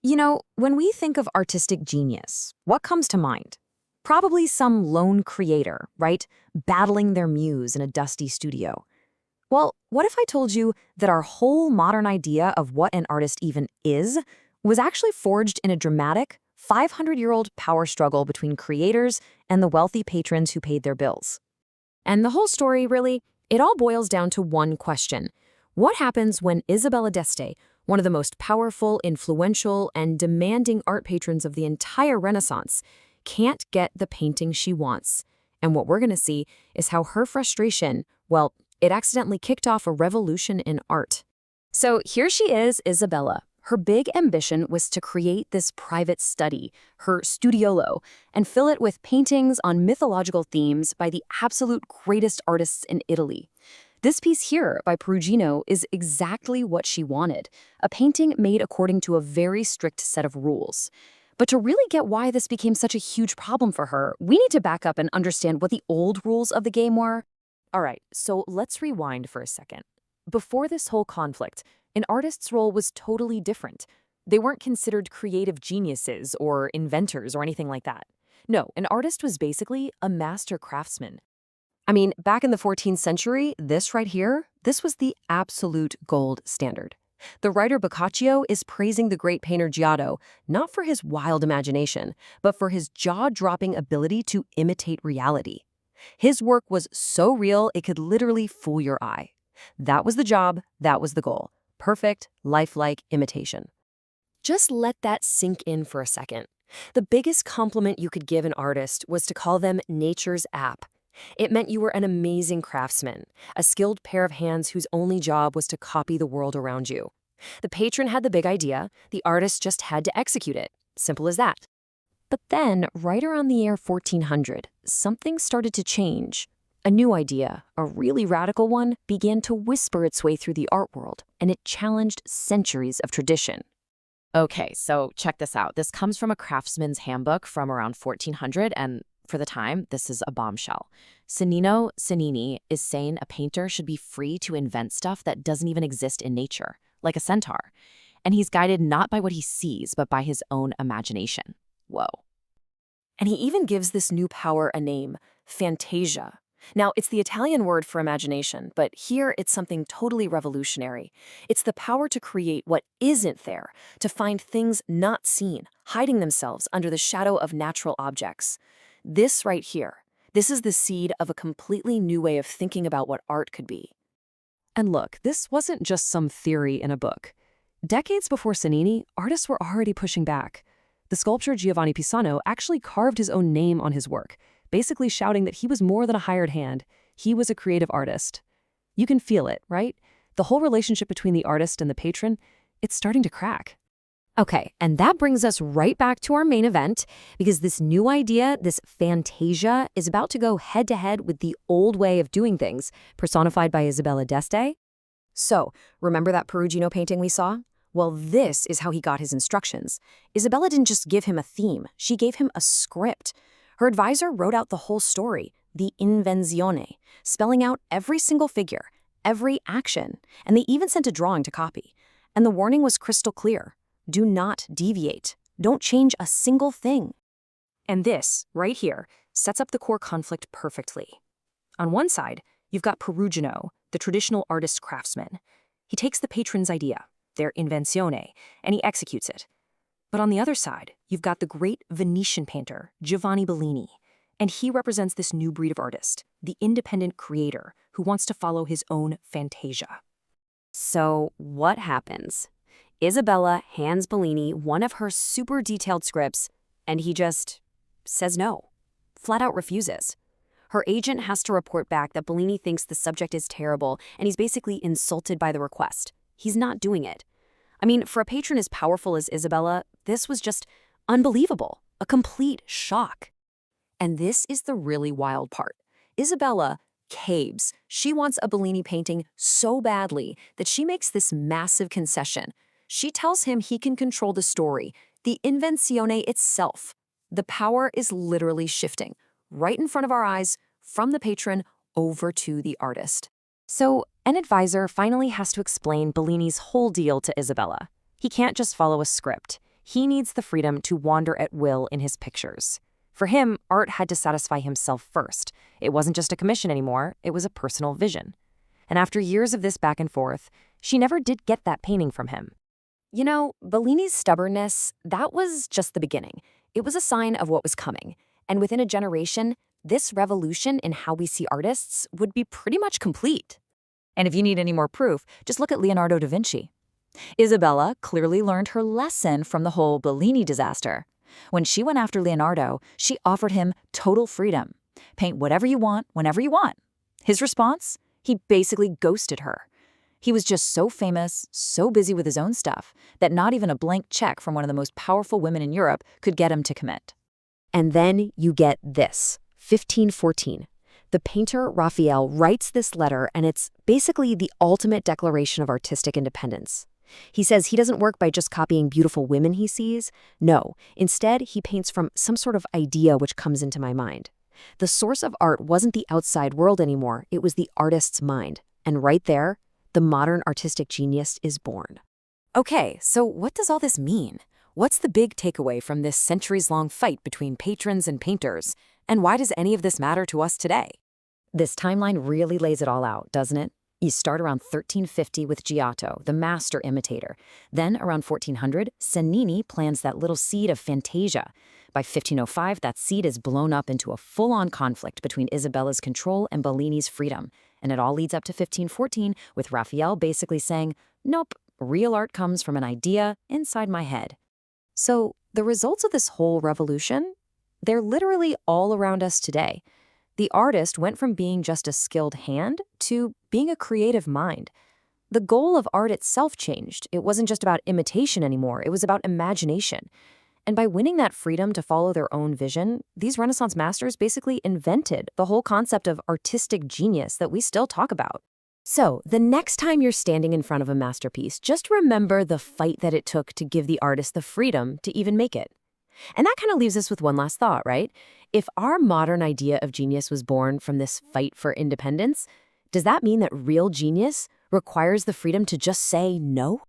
When we think of artistic genius, what comes to mind? Probably some lone creator, right? Battling their muse in a dusty studio. Well, what if I told you that our whole modern idea of what an artist even is was actually forged in a dramatic, 500-year-old power struggle between creators and the wealthy patrons who paid their bills? And the whole story, really, it all boils down to one question. What happens when Isabella d'Este, one of the most powerful, influential, and demanding art patrons of the entire Renaissance, can't get the painting she wants? And what we're going to see is how her frustration, well, it accidentally kicked off a revolution in art. So here she is, Isabella. Her big ambition was to create this private study, her studiolo, and fill it with paintings on mythological themes by the absolute greatest artists in Italy. This piece here by Perugino is exactly what she wanted, a painting made according to a very strict set of rules. But to really get why this became such a huge problem for her, we need to back up and understand what the old rules of the game were. All right, so let's rewind for a second. Before this whole conflict, an artist's role was totally different. They weren't considered creative geniuses or inventors or anything like that. No, an artist was basically a master craftsman. I mean, back in the 14th century, this right here, this was the absolute gold standard. The writer Boccaccio is praising the great painter Giotto, not for his wild imagination, but for his jaw-dropping ability to imitate reality. His work was so real it could literally fool your eye. That was the job, that was the goal. Perfect, lifelike imitation. Just let that sink in for a second. The biggest compliment you could give an artist was to call them nature's ape. It meant you were an amazing craftsman, a skilled pair of hands whose only job was to copy the world around you. The patron had the big idea, the artist just had to execute it. Simple as that. But then, right around the year 1400, something started to change. A new idea, a really radical one, began to whisper its way through the art world, and it challenged centuries of tradition. Okay, so check this out. This comes from a craftsman's handbook from around 1400, and for the time, this is a bombshell. Cennino Cennini is saying a painter should be free to invent stuff that doesn't even exist in nature, like a centaur. And he's guided not by what he sees, but by his own imagination. Whoa. And he even gives this new power a name, fantasia. Now, it's the Italian word for imagination, but here it's something totally revolutionary. It's the power to create what isn't there, to find things not seen, hiding themselves under the shadow of natural objects. This right here, this is the seed of a completely new way of thinking about what art could be. And look, this wasn't just some theory in a book. Decades before Cennini, artists were already pushing back. The sculptor Giovanni Pisano actually carved his own name on his work, basically shouting that he was more than a hired hand. He was a creative artist. You can feel it, right? The whole relationship between the artist and the patron, it's starting to crack. Okay, and that brings us right back to our main event, because this new idea, this fantasia, is about to go head-to-head with the old way of doing things, personified by Isabella d'Este. So, remember that Perugino painting we saw? Well, this is how he got his instructions. Isabella didn't just give him a theme, she gave him a script. Her advisor wrote out the whole story, the invenzione, spelling out every single figure, every action, and they even sent a drawing to copy. And the warning was crystal clear. Do not deviate. Don't change a single thing. And this, right here, sets up the core conflict perfectly. On one side, you've got Perugino, the traditional artist craftsman. He takes the patron's idea, their invenzione, and he executes it. But on the other side, you've got the great Venetian painter, Giovanni Bellini, and he represents this new breed of artist, the independent creator who wants to follow his own fantasia. So what happens? Isabella hands Bellini one of her super detailed scripts, and he just says no, flat out refuses. Her agent has to report back that Bellini thinks the subject is terrible, and he's basically insulted by the request. He's not doing it. I mean, for a patron as powerful as Isabella, this was just unbelievable, a complete shock. And this is the really wild part. Isabella caves. She wants a Bellini painting so badly that she makes this massive concession. She tells him he can control the story, the invenzione itself. The power is literally shifting, right in front of our eyes, from the patron over to the artist. So, an advisor finally has to explain Bellini's whole deal to Isabella. He can't just follow a script. He needs the freedom to wander at will in his pictures. For him, art had to satisfy himself first. It wasn't just a commission anymore, it was a personal vision. And after years of this back and forth, she never did get that painting from him. You know, Bellini's stubbornness, that was just the beginning. It was a sign of what was coming. And within a generation, this revolution in how we see artists would be pretty much complete. And if you need any more proof, just look at Leonardo da Vinci. Isabella clearly learned her lesson from the whole Bellini disaster. When she went after Leonardo, she offered him total freedom. Paint whatever you want, whenever you want. His response? He basically ghosted her. He was just so famous, so busy with his own stuff, that not even a blank check from one of the most powerful women in Europe could get him to commit. And then you get this, 1514. The painter Raphael writes this letter, and it's basically the ultimate declaration of artistic independence. He says he doesn't work by just copying beautiful women he sees. No, instead, he paints from some sort of idea which comes into my mind. The source of art wasn't the outside world anymore, it was the artist's mind. And right there, the modern artistic genius is born. Okay, so what does all this mean? What's the big takeaway from this centuries-long fight between patrons and painters? And why does any of this matter to us today? This timeline really lays it all out, doesn't it? You start around 1350 with Giotto, the master imitator. Then, around 1400, Cennini plants that little seed of Fantasia. By 1505, that seed is blown up into a full-on conflict between Isabella's control and Bellini's freedom. And it all leads up to 1514, with Raphael basically saying, nope, real art comes from an idea inside my head. So, the results of this whole revolution? They're literally all around us today. The artist went from being just a skilled hand to being a creative mind. The goal of art itself changed. It wasn't just about imitation anymore, it was about imagination. And by winning that freedom to follow their own vision, these Renaissance masters basically invented the whole concept of artistic genius that we still talk about. So, the next time you're standing in front of a masterpiece, just remember the fight that it took to give the artist the freedom to even make it. And that kind of leaves us with one last thought, right? If our modern idea of genius was born from this fight for independence, does that mean that real genius requires the freedom to just say no?